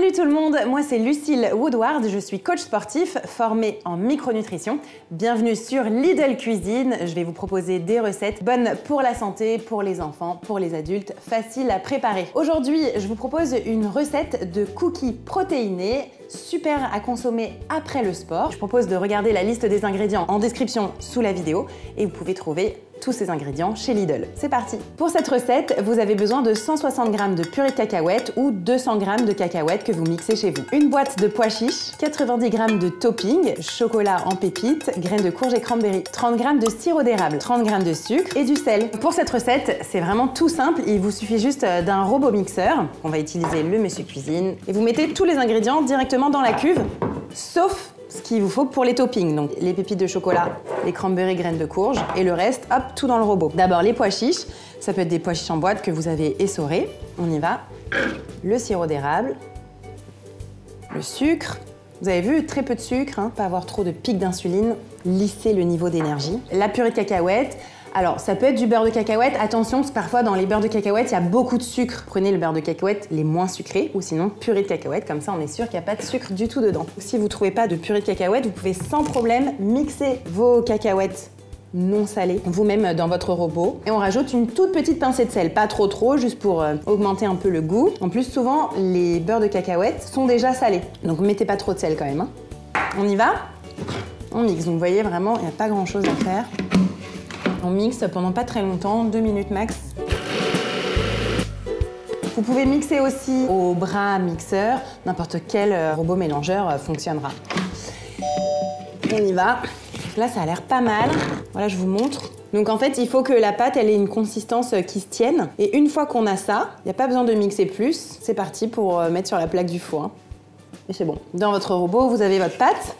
Salut tout le monde, moi c'est Lucille Woodward, je suis coach sportif formée en micronutrition. Bienvenue sur Lidl Cuisine, je vais vous proposer des recettes bonnes pour la santé, pour les enfants, pour les adultes, faciles à préparer. Aujourd'hui, je vous propose une recette de cookies protéinés, super à consommer après le sport. Je propose de regarder la liste des ingrédients en description sous la vidéo et vous pouvez trouver tous ces ingrédients chez Lidl. C'est parti! Pour cette recette, vous avez besoin de 160 g de purée de cacahuètes ou 200 g de cacahuètes que vous mixez chez vous. Une boîte de pois chiches, 90 g de topping, chocolat en pépites, graines de courge et cranberry, 30 g de sirop d'érable, 30 g de sucre et du sel. Pour cette recette, c'est vraiment tout simple, il vous suffit juste d'un robot mixeur. On va utiliser le monsieur cuisine et vous mettez tous les ingrédients directement dans la cuve, sauf ce qu'il vous faut pour les toppings, donc les pépites de chocolat, les cranberries, graines de courge et le reste, hop, tout dans le robot. D'abord les pois chiches, ça peut être des pois chiches en boîte que vous avez essorés, on y va. Le sirop d'érable, le sucre, vous avez vu, très peu de sucre, pas avoir trop de pics d'insuline, lisser le niveau d'énergie. La purée de cacahuètes. Alors, ça peut être du beurre de cacahuète. Attention, parce que parfois, dans les beurres de cacahuète, il y a beaucoup de sucre. Prenez le beurre de cacahuète les moins sucrés ou sinon purée de cacahuète. Comme ça, on est sûr qu'il n'y a pas de sucre du tout dedans. Si vous ne trouvez pas de purée de cacahuète, vous pouvez sans problème mixer vos cacahuètes non salées vous-même dans votre robot. Et on rajoute une toute petite pincée de sel, pas trop, juste pour augmenter un peu le goût. En plus, souvent, les beurres de cacahuète sont déjà salés. Donc, mettez pas trop de sel quand même. On y va? On mixe. Donc, vous voyez, vraiment, il n'y a pas grand-chose à faire. On mixe pendant pas très longtemps, 2 minutes max. Vous pouvez mixer aussi au bras mixeur, n'importe quel robot mélangeur fonctionnera. On y va. Là, ça a l'air pas mal. Voilà, je vous montre. Donc en fait, il faut que la pâte elle ait une consistance qui se tienne. Et une fois qu'on a ça, il n'y a pas besoin de mixer plus. C'est parti pour mettre sur la plaque du four. Et c'est bon. Dans votre robot, vous avez votre pâte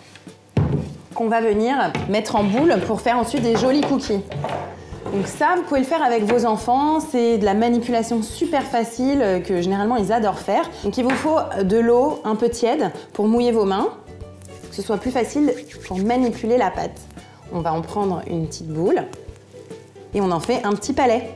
qu'on va venir mettre en boule pour faire ensuite des jolis cookies. Donc ça, vous pouvez le faire avec vos enfants, c'est de la manipulation super facile que généralement ils adorent faire. Donc il vous faut de l'eau un peu tiède pour mouiller vos mains, que ce soit plus facile pour manipuler la pâte. On va en prendre une petite boule et on en fait un petit palais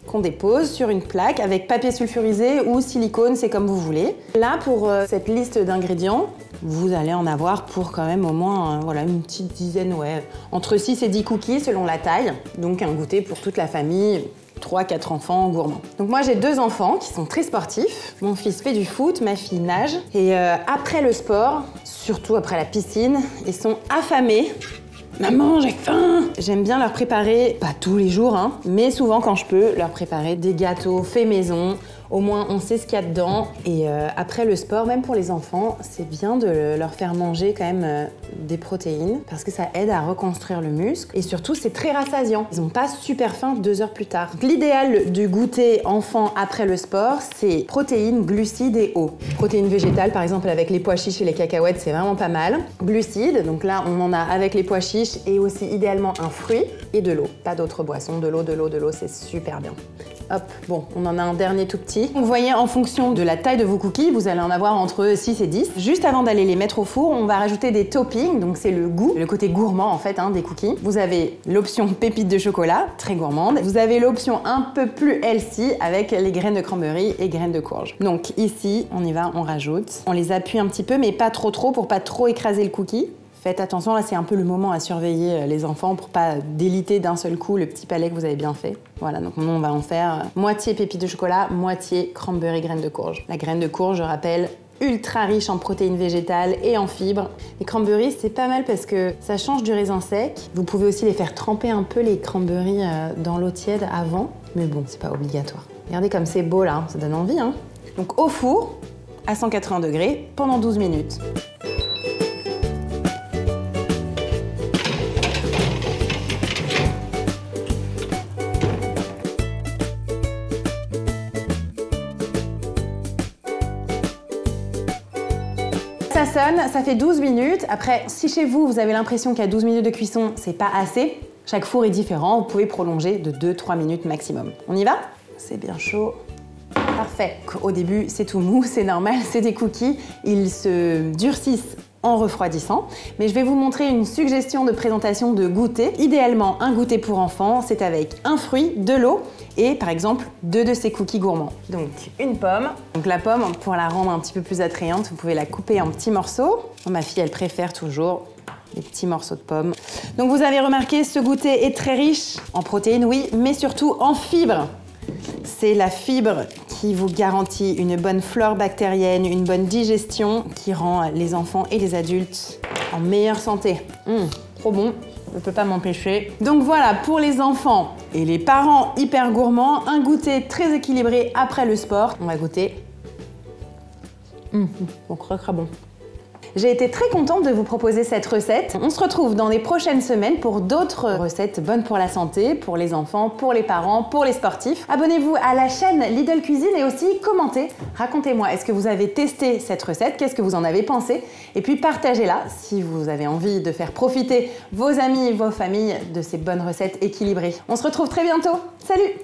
qu'on dépose sur une plaque avec papier sulfurisé ou silicone, c'est comme vous voulez. Là, pour cette liste d'ingrédients, vous allez en avoir pour quand même au moins voilà, une petite dizaine, ouais, entre 6 et 10 cookies selon la taille. Donc un goûter pour toute la famille, 3-4 enfants gourmands. Donc moi j'ai 2 enfants qui sont très sportifs. Mon fils fait du foot, ma fille nage. Et après le sport, surtout après la piscine, ils sont affamés. Maman, j'ai faim! J'aime bien leur préparer, pas tous les jours, mais souvent quand je peux, leur préparer des gâteaux faits maison. Au moins, on sait ce qu'il y a dedans. Et après le sport, même pour les enfants, c'est bien de leur faire manger quand même des protéines parce que ça aide à reconstruire le muscle. Et surtout, c'est très rassasiant. Ils n'ont pas super faim 2 heures plus tard. L'idéal du goûter enfant après le sport, c'est protéines, glucides et eau. Protéines végétales, par exemple, avec les pois chiches et les cacahuètes, c'est vraiment pas mal. Glucides, donc là, on en a avec les pois chiches et aussi idéalement un fruit et de l'eau. Pas d'autres boissons, de l'eau, c'est super bien. Hop, bon, on en a un dernier tout petit. Vous voyez, en fonction de la taille de vos cookies, vous allez en avoir entre 6 et 10. Juste avant d'aller les mettre au four, on va rajouter des toppings, donc c'est le goût, le côté gourmand en fait des cookies. Vous avez l'option pépites de chocolat, très gourmande. Vous avez l'option un peu plus healthy avec les graines de cranberry et graines de courge. Donc ici, on y va, on rajoute. On les appuie un petit peu, mais pas trop pour pas trop écraser le cookie. Faites attention, là c'est un peu le moment à surveiller les enfants pour pas déliter d'un seul coup le petit palais que vous avez bien fait. Voilà, donc on va en faire moitié pépites de chocolat, moitié cranberry graines de courge. La graine de courge, je rappelle, ultra riche en protéines végétales et en fibres. Les cranberries, c'est pas mal parce que ça change du raisin sec. Vous pouvez aussi les faire tremper un peu les cranberries dans l'eau tiède avant, mais bon, c'est pas obligatoire. Regardez comme c'est beau là, ça donne envie. Donc au four, à 180 degrés, pendant 12 minutes. Ça sonne, ça fait 12 minutes. Après, si chez vous, vous avez l'impression qu'à 12 minutes de cuisson, c'est pas assez, chaque four est différent, vous pouvez prolonger de 2-3 minutes maximum. On y va? C'est bien chaud. Parfait. Au début, c'est tout mou, c'est normal, c'est des cookies. Ils se durcissent en refroidissant. Mais je vais vous montrer une suggestion de présentation de goûter. Idéalement, un goûter pour enfants, c'est avec un fruit, de l'eau et par exemple 2 de ces cookies gourmands. Donc une pomme. Donc la pomme, pour la rendre un petit peu plus attrayante, vous pouvez la couper en petits morceaux. Ma fille, elle préfère toujours les petits morceaux de pommes. Donc vous avez remarqué, ce goûter est très riche en protéines, oui, mais surtout en fibres. C'est la fibre qui vous garantit une bonne flore bactérienne, une bonne digestion, qui rend les enfants et les adultes en meilleure santé. Trop bon, je ne peux pas m'empêcher. Donc voilà, pour les enfants et les parents hyper gourmands, un goûter très équilibré après le sport. On va goûter. Donc très bon. J'ai été très contente de vous proposer cette recette. On se retrouve dans les prochaines semaines pour d'autres recettes bonnes pour la santé, pour les enfants, pour les parents, pour les sportifs. Abonnez-vous à la chaîne Lidl Cuisine et aussi commentez. Racontez-moi, est-ce que vous avez testé cette recette? Qu'est-ce que vous en avez pensé? Et puis partagez-la si vous avez envie de faire profiter vos amis et vos familles de ces bonnes recettes équilibrées. On se retrouve très bientôt. Salut!